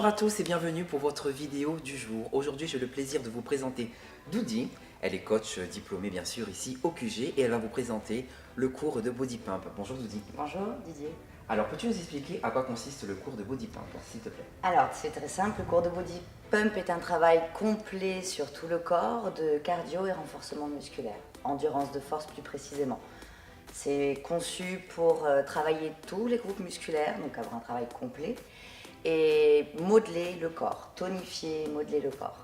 Bonjour à tous et bienvenue pour votre vidéo du jour. Aujourd'hui, j'ai le plaisir de vous présenter Doudi. Elle est coach diplômée bien sûr ici au QG et elle va vous présenter le cours de Body Pump. Bonjour Doudi. Bonjour Didier. Alors, peux-tu nous expliquer à quoi consiste le cours de Body Pump, s'il te plaît? Alors, c'est très simple, le cours de Body Pump est un travail complet sur tout le corps de cardio et renforcement musculaire, endurance de force plus précisément. C'est conçu pour travailler tous les groupes musculaires, donc avoir un travail complet, et modeler le corps, tonifier, modeler le corps.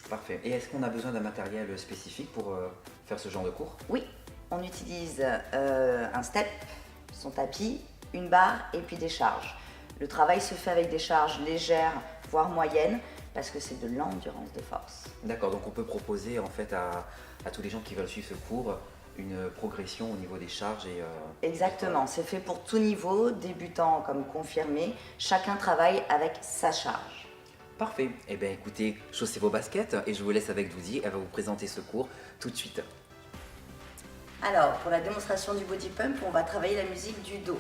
Parfait. Et est-ce qu'on a besoin d'un matériel spécifique pour faire ce genre de cours? Oui, on utilise un step, son tapis, une barre et puis des charges. Le travail se fait avec des charges légères, voire moyennes, parce que c'est de l'endurance de force. D'accord, donc on peut proposer en fait à tous les gens qui veulent suivre ce cours une progression au niveau des charges et... Exactement, c'est fait pour tout niveau, débutant comme confirmé, chacun travaille avec sa charge. Parfait. Eh bien écoutez, chaussez vos baskets et je vous laisse avec Doudi, elle va vous présenter ce cours tout de suite. Alors, pour la démonstration du body pump, on va travailler la musique du dos.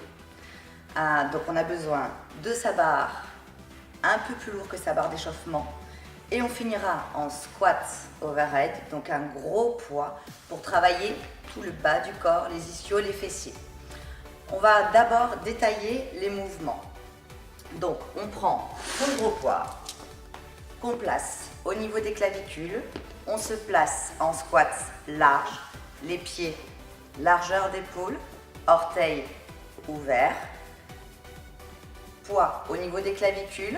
Donc on a besoin de sa barre, un peu plus lourd que sa barre d'échauffement, et on finira en squat overhead, donc un gros poids pour travailler tout le bas du corps, les ischios, les fessiers. On va d'abord détailler les mouvements. Donc on prend son gros poids qu'on place au niveau des clavicules, on se place en squat large, les pieds largeur d'épaule, orteils ouverts, poids au niveau des clavicules,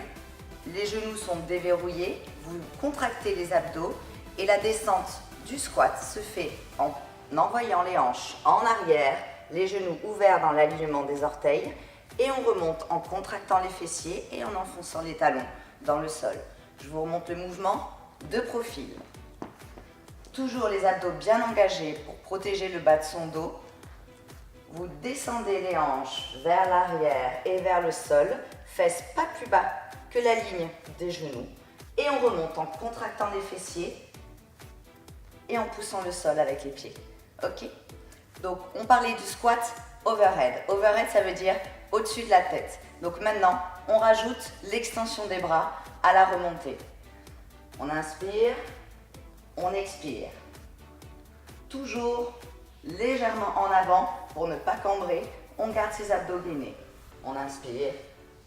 les genoux sont déverrouillés, vous contractez les abdos et la descente du squat se fait en envoyant les hanches en arrière, les genoux ouverts dans l'alignement des orteils et on remonte en contractant les fessiers et en enfonçant les talons dans le sol. Je vous remonte le mouvement de profil. Toujours les abdos bien engagés pour protéger le bas de son dos. Vous descendez les hanches vers l'arrière et vers le sol, fesses pas plus bas que la ligne des genoux. Et on remonte en contractant les fessiers et en poussant le sol avec les pieds. Ok? Donc on parlait du squat overhead. Overhead, ça veut dire au-dessus de la tête. Donc maintenant, on rajoute l'extension des bras à la remontée. On inspire, on expire. Toujours légèrement en avant pour ne pas cambrer. On garde ses abdos gainés. On inspire,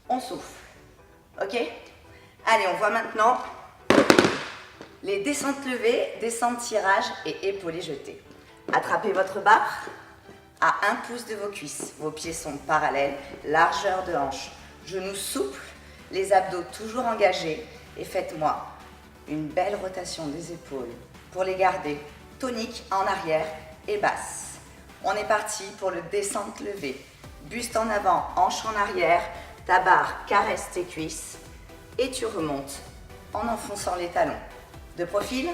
on souffle. Ok? Allez, on voit maintenant les descentes levées, descentes tirage et épaulés jetés. Attrapez votre barre à 1 pouce de vos cuisses. Vos pieds sont parallèles, largeur de hanche. Genoux souples, les abdos toujours engagés. Et faites-moi une belle rotation des épaules pour les garder toniques en arrière et basses. On est parti pour le descente levée. Buste en avant, hanche en arrière. Ta barre caresse tes cuisses et tu remontes en enfonçant les talons. De profil,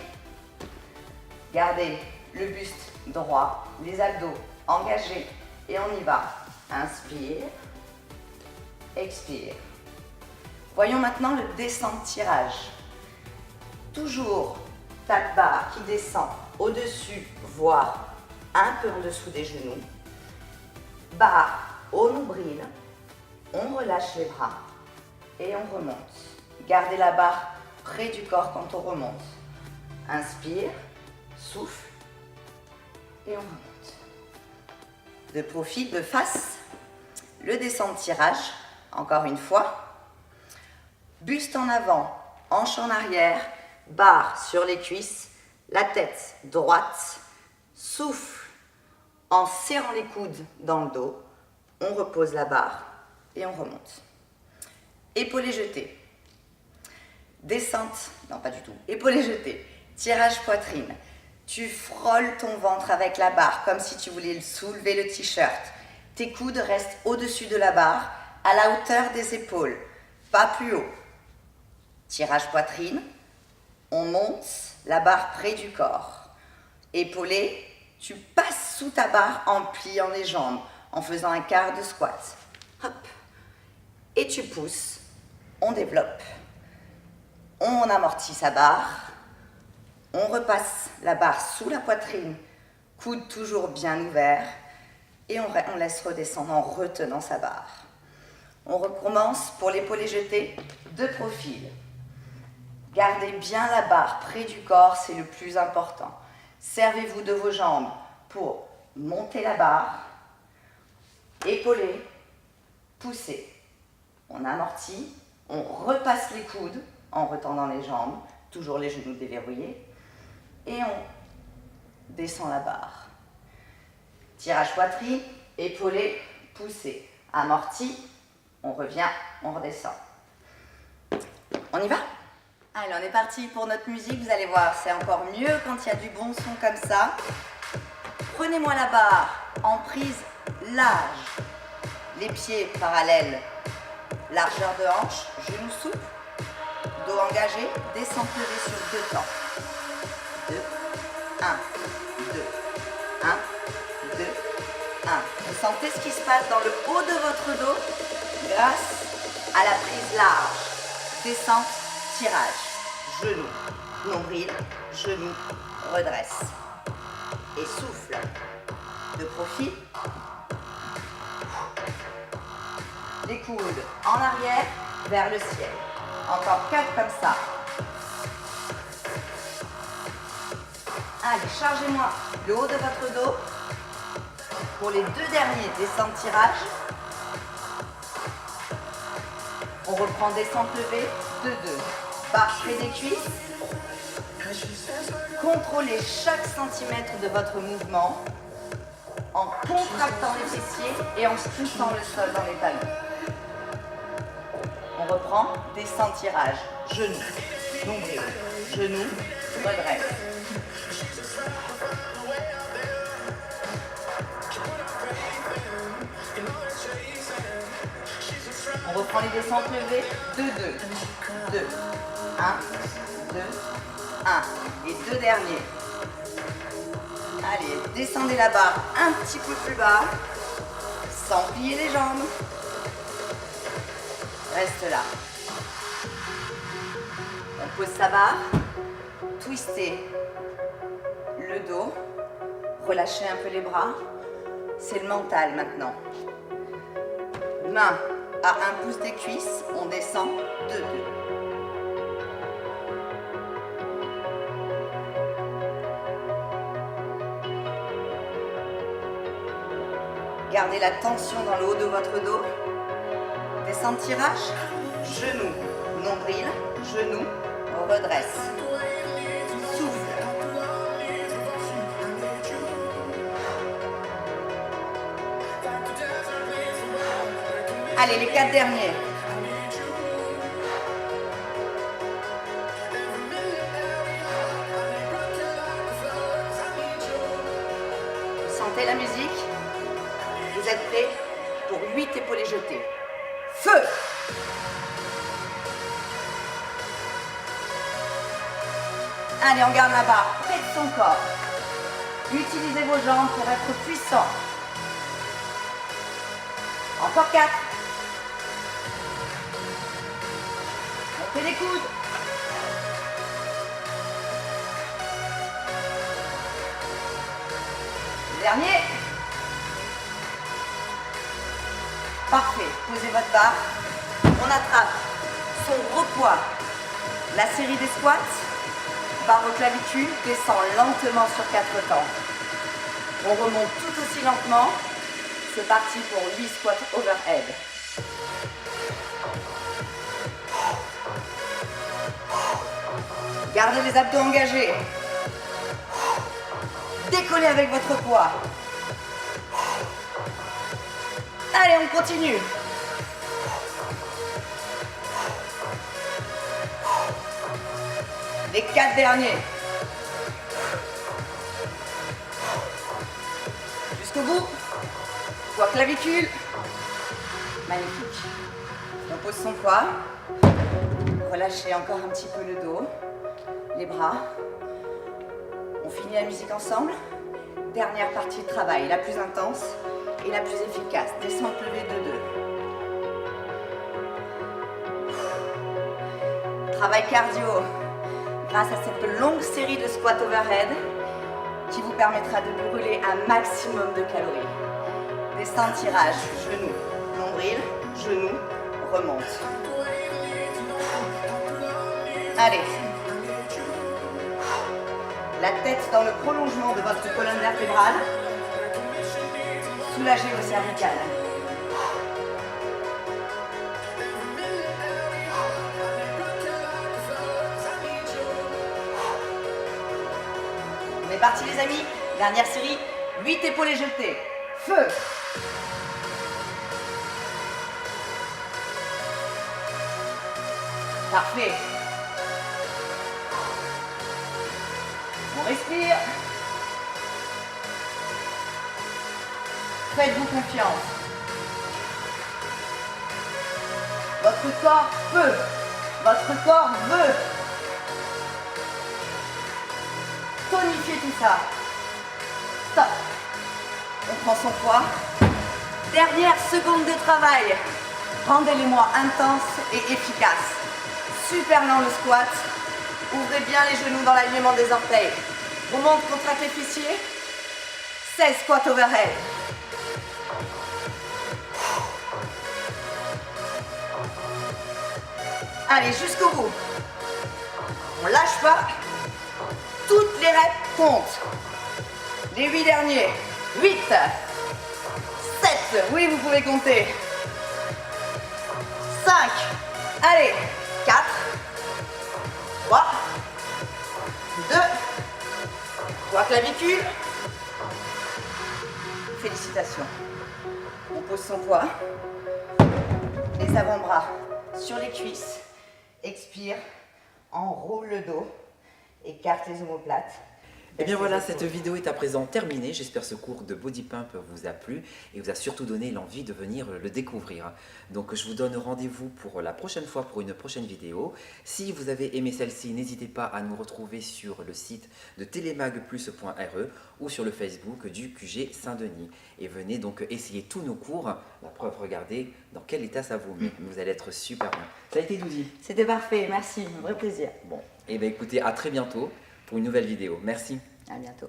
gardez le buste droit, les abdos engagés et on y va. Inspire, expire. Voyons maintenant le descente tirage. Toujours ta barre qui descend au-dessus, voire un peu en dessous des genoux. Barre au nombril, on relâche les bras et on remonte. Gardez la barre près du corps quand on remonte. Inspire, souffle et on remonte. De profil, de face, le descente tirage, encore une fois. Buste en avant, hanche en arrière, barre sur les cuisses, la tête droite, souffle en serrant les coudes dans le dos. On repose la barre et on remonte. Épaulés jetés. Descente, non pas du tout, épaulés jetés. Tirage poitrine. Tu frôles ton ventre avec la barre comme si tu voulais soulever le t-shirt. Tes coudes restent au-dessus de la barre, à la hauteur des épaules, pas plus haut. Tirage poitrine, on monte la barre près du corps. Épaulé, tu passes sous ta barre en pliant les jambes, en faisant un quart de squat. Hop. Et tu pousses, on développe. On amortit sa barre, on repasse la barre sous la poitrine, coude toujours bien ouvert, et on laisse redescendre en retenant sa barre. On recommence pour l'épaulé jeté de profil. Gardez bien la barre près du corps, c'est le plus important. Servez-vous de vos jambes pour monter la barre, épauler, pousser. On amortit, on repasse les coudes en retendant les jambes, toujours les genoux déverrouillés, et on descend la barre. Tirage poitrine, épaulé, poussé. Amorti, on revient, on redescend. On y va? Allez, on est parti pour notre musique, vous allez voir, c'est encore mieux quand il y a du bon son comme ça. Prenez-moi la barre en prise large, les pieds parallèles, largeur de hanche, genoux souples, dos engagé, descente levée sur 2 temps. 2, 1, 2, 1, 2, 1. Vous sentez ce qui se passe dans le haut de votre dos grâce à la prise large. Descente, tirage, genou, nombril, genou, redresse. Et souffle. De profil. Les coudes en arrière vers le ciel. Encore 4 comme ça. Allez, chargez-moi le haut de votre dos. Pour les 2 derniers, descente tirage. On reprend descente levée de 2. Barre près des cuisses. Contrôlez chaque centimètre de votre mouvement en contractant les fessiers et en poussant le sol dans les talons. On reprend, descend tirage, genou, nombril, genou, redresse. On reprend les descentes levées, 2, 2, 2, 1, 2, 1. Et 2 derniers. Allez, descendez la barre un petit peu plus bas, sans plier les jambes. Reste là. On pose sa barre, twistez le dos, relâchez un peu les bras. C'est le mental maintenant. Main à 1 pouce des cuisses, on descend 2, 2. Gardez la tension dans le haut de votre dos. Descente tirage, genou, nombril, genou, redresse. Souffle. Allez, les 4 derniers. Vous sentez la musique? Vous êtes prêts pour 8 épaulés jetés. Feu! Allez, on garde la barre près de son corps. Utilisez vos jambes pour être puissant. Encore 4. Montez les coudes. Dernier. Parfait. Posez votre barre. On attrape son gros poids. La série des squats. Barre aux clavicules. Descend lentement sur 4 temps. On remonte tout aussi lentement. C'est parti pour 8 squats overhead. Gardez les abdos engagés. Décollez avec votre poids. Allez, on continue. Les 4 derniers. Jusqu'au bout. Poids clavicule. Magnifique. On pose son poids. Relâchez encore un petit peu le dos, les bras. On finit la musique ensemble. Dernière partie de travail, la plus intense et la plus efficace. Descente levée de 2. Travail cardio grâce à cette longue série de squats overhead qui vous permettra de brûler un maximum de calories. Descente tirage, genou, nombril, genou, remonte. Allez. La tête dans le prolongement de votre colonne vertébrale. Soulagez vos cervicales. On est parti les amis. Dernière série. 8 épaulés jetés. Feu. Parfait. On respire. Faites-vous confiance. Votre corps peut. Votre corps veut. Tonifiez tout ça. Stop. On prend son poids. Dernière seconde de travail. Rendez-les-moi intenses et efficaces. Super lent le squat. Ouvrez bien les genoux dans l'alignement des orteils. Remonte, contracte les fessiers. 16 squats overhead. Allez, jusqu'au bout. On lâche pas. Toutes les reps comptent. Les 8 derniers. 8. 7. Oui, vous pouvez compter. 5. Allez. 4. 3. 2. 3 clavicules. Félicitations. On pose son poids. Les avant-bras sur les cuisses. Expire. Enroule le dos. Écarte les omoplates. Et bien voilà, cette vidéo est à présent terminée. J'espère que ce cours de Body Pump vous a plu et vous a surtout donné l'envie de venir le découvrir. Donc je vous donne rendez-vous pour la prochaine fois pour une prochaine vidéo. Si vous avez aimé celle-ci, n'hésitez pas à nous retrouver sur le site de telemagplus.re ou sur le Facebook du QG Saint-Denis. Et venez donc essayer tous nos cours. La preuve, regardez dans quel état ça vous met. Vous allez être super bien. Ça a été Doudy? C'était parfait, merci, un vrai plaisir. Bon, et bien écoutez, à très bientôt pour une nouvelle vidéo. Merci. À bientôt.